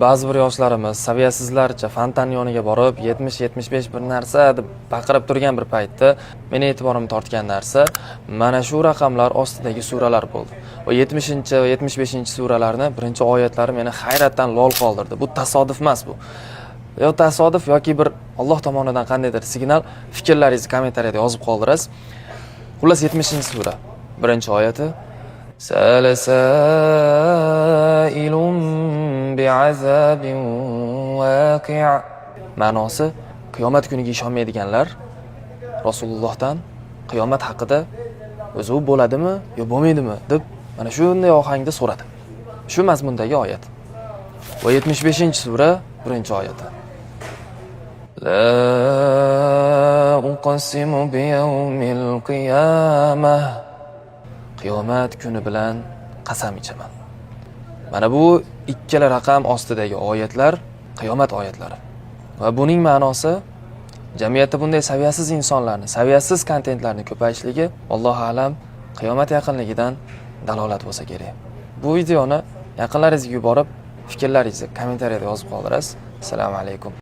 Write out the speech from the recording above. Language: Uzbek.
Ba'zi bir yoshlarimiz saviyasizlarcha fontan yoniga borib 70-75 bir narsa deb baqirib turgan bir paytda meni e'tiborimni tortgan narsa mana shu raqamlar ostidagi suralar bo'ldi. Va 70 va 75 suralarni birinchi oyatlari meni hayratdan lol qoldirdi. Bu tasodif emas bu. Yo tasodif yoki bir Alloh tomonidan qandaydir signal, fikrlaringizni kommentariyada yozib qoldirasiz. Xullas 70-sura, birinchi oyati Salasailun bi'azabin waqi'. Ma'nosi qiyomat kuniga ishonmaydiganlar Rasulullohdan qiyomat haqida o'zi u bo'ladimi yo bo'lmaydimi deb mana shunday ohangda so'radi. Shu mazmundagi oyat. Va 75-sura, birinchi oyati. La uqsimu biyawmil qiyamah. Qiyomat kuni bilan qasam ichaman. Mana bu ikkala raqam ostidagi oyatlar qiyomat oyatlari. Va buning ma'nosi jamiyatda bunday saviyasiz insonlarni, saviyasiz kontentlarni ko'payishligi Allohu alam qiyomat yaqinligidan dalolat bo'lsa kerak. Bu videoni yaqinlaringizga yuborib, fikrlaringizni kommentariyada yozib qoldirasiz. Assalomu alaykum.